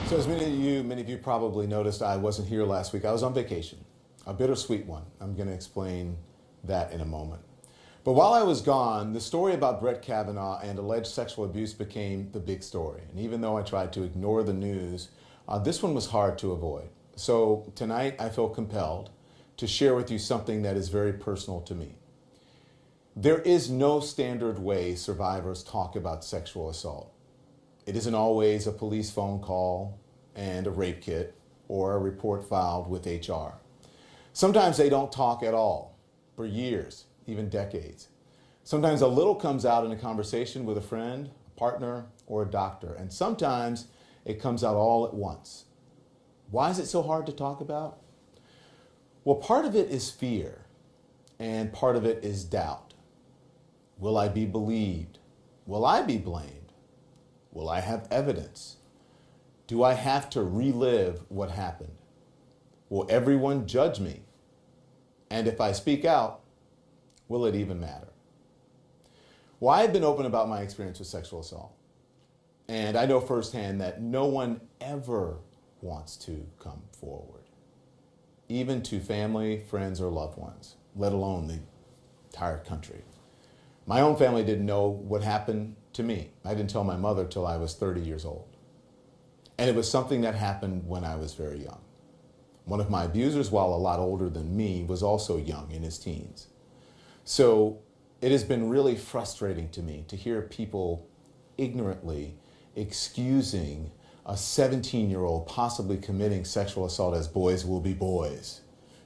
So as many of you probably noticed, I wasn't here last week. I was on vacation, a bittersweet one. I'm going to explain that in a moment. But while I was gone, the story about Brett Kavanaugh and alleged sexual abuse became the big story. And even though I tried to ignore the news, this one was hard to avoid. So tonight I feel compelled to share with you something that is very personal to me. There is no standard way survivors talk about sexual assault. It isn't always a police phone call and a rape kit or a report filed with HR. Sometimes they don't talk at all for years, even decades. Sometimes a little comes out in a conversation with a friend, a partner, or a doctor, and sometimes it comes out all at once. Why is it so hard to talk about? Well, part of it is fear, and part of it is doubt. Will I be believed? Will I be blamed? Will I have evidence? Do I have to relive what happened? Will everyone judge me? And if I speak out, will it even matter? Well, I've been open about my experience with sexual assault. And I know firsthand that no one ever wants to come forward, even to family, friends, or loved ones, let alone the entire country. My own family didn't know what happened to me. I didn't tell my mother till I was 30 years old. And it was something that happened when I was very young. One of my abusers, while a lot older than me, was also young, in his teens. So it has been really frustrating to me to hear people ignorantly excusing a 17-year-old possibly committing sexual assault as boys will be boys.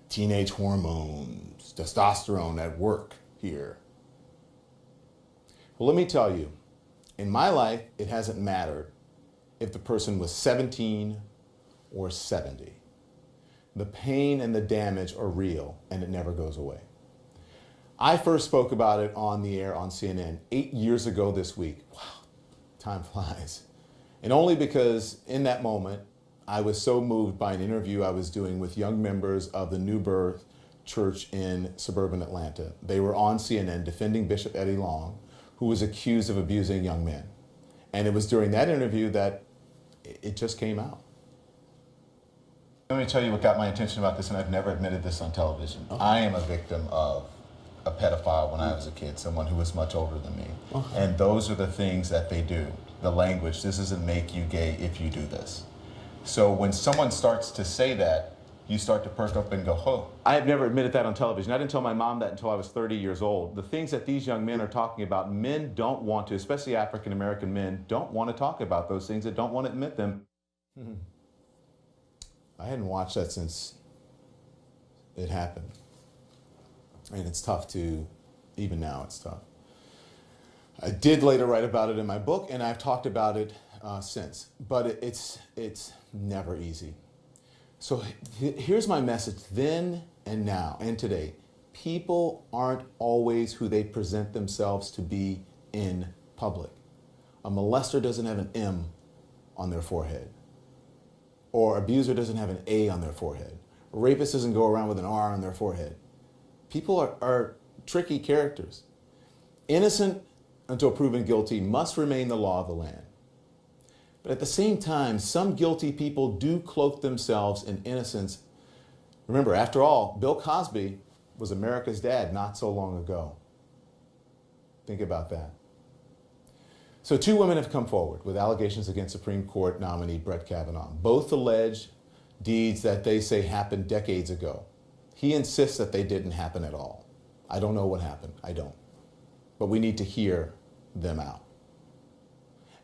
Teenage hormones, testosterone at work here. Well, let me tell you, in my life, it hasn't mattered if the person was 17 or 70. The pain and the damage are real, and it never goes away. I first spoke about it on the air on CNN 8 years ago this week. Wow, time flies. And only because in that moment, I was so moved by an interview I was doing with young members of the New Birth Church in suburban Atlanta. They were on CNN defending Bishop Eddie Long, who was accused of abusing young men. And it was during that interview that it just came out. Let me tell you what got my attention about this, and I've never admitted this on television. Okay. I am a victim of a pedophile when I was a kid, someone who was much older than me. Okay. And those are the things that they do. The language, this doesn't make you gay if you do this. So when someone starts to say that, you start to perk up and go, oh. I have never admitted that on television. I didn't tell my mom that until I was 30 years old. The things that these young men are talking about, men don't want to, especially African-American men, don't want to talk about those things, that don't want to admit them. I hadn't watched that since it happened. And it's tough to, even now it's tough. I did later write about it in my book, and I've talked about it since. But it's never easy. So here's my message then and now and today. People aren't always who they present themselves to be in public. A molester doesn't have an M on their forehead. Or abuser doesn't have an A on their forehead. A rapist doesn't go around with an R on their forehead. People are tricky characters. Innocent until proven guilty must remain the law of the land. But at the same time, some guilty people do cloak themselves in innocence. Remember, after all, Bill Cosby was America's dad not so long ago. Think about that. So 2 women have come forward with allegations against Supreme Court nominee Brett Kavanaugh. Both allege deeds that they say happened decades ago. He insists that they didn't happen at all. I don't know what happened. I don't. But we need to hear them out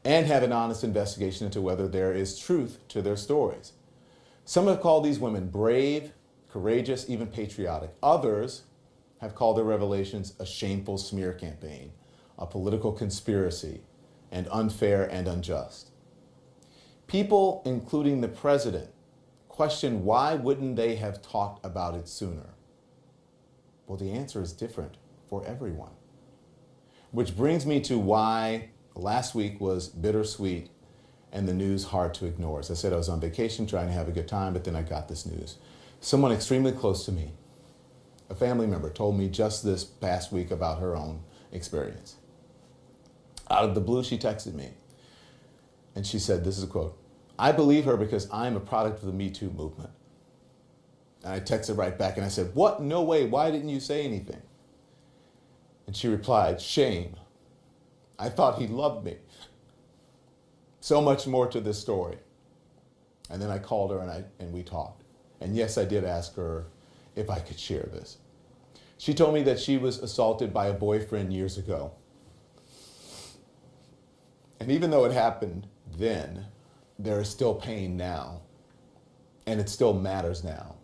and have an honest investigation into whether there is truth to their stories. Some have called these women brave, courageous, even patriotic. Others have called their revelations a shameful smear campaign, a political conspiracy, and unfair and unjust. People, including the president, question why wouldn't they have talked about it sooner? Well, the answer is different for everyone. Which brings me to why last week was bittersweet and the news hard to ignore. As I said, I was on vacation trying to have a good time, but then I got this news. Someone extremely close to me, a family member, told me just this past week about her own experience. Out of the blue, she texted me, and she said, this is a quote, I believe her because I'm a product of the Me Too movement. And I texted right back and I said, what? No way. Why didn't you say anything? And she replied, shame. I thought he loved me. So much more to this story. And then I called her and we talked. And yes, I did ask her if I could share this. She told me that she was assaulted by a boyfriend years ago. And even though it happened then, there is still pain now. And it still matters now.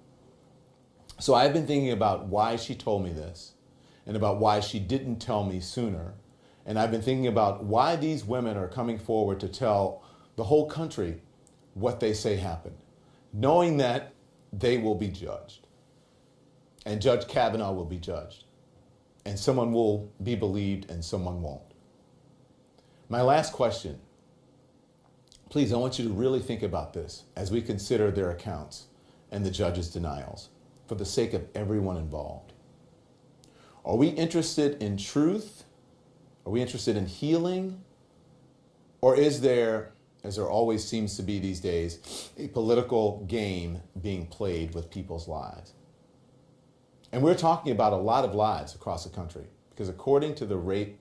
So I've been thinking about why she told me this and about why she didn't tell me sooner. And I've been thinking about why these women are coming forward to tell the whole country what they say happened, knowing that they will be judged. And Judge Kavanaugh will be judged. And someone will be believed and someone won't. My last question, please, I want you to really think about this as we consider their accounts and the judge's denials for the sake of everyone involved. Are we interested in truth? Are we interested in healing? Or is there, as there always seems to be these days, a political game being played with people's lives? And we're talking about a lot of lives across the country, because according to the Rape,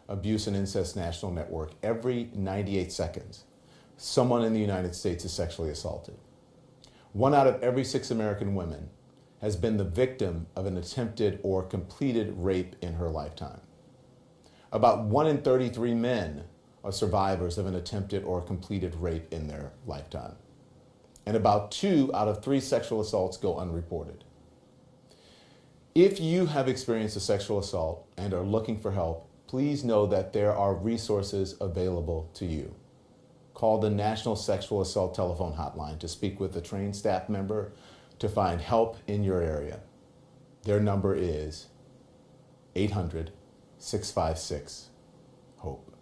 Abuse, and Incest National Network, every 98 seconds, someone in the United States is sexually assaulted. 1 out of every 6 American women has been the victim of an attempted or completed rape in her lifetime. About 1 in 33 men are survivors of an attempted or completed rape in their lifetime. And about 2 out of 3 sexual assaults go unreported. If you have experienced a sexual assault and are looking for help, please know that there are resources available to you. Call the National Sexual Assault Telephone Hotline to speak with a trained staff member to find help in your area. Their number is 800-656-HOPE.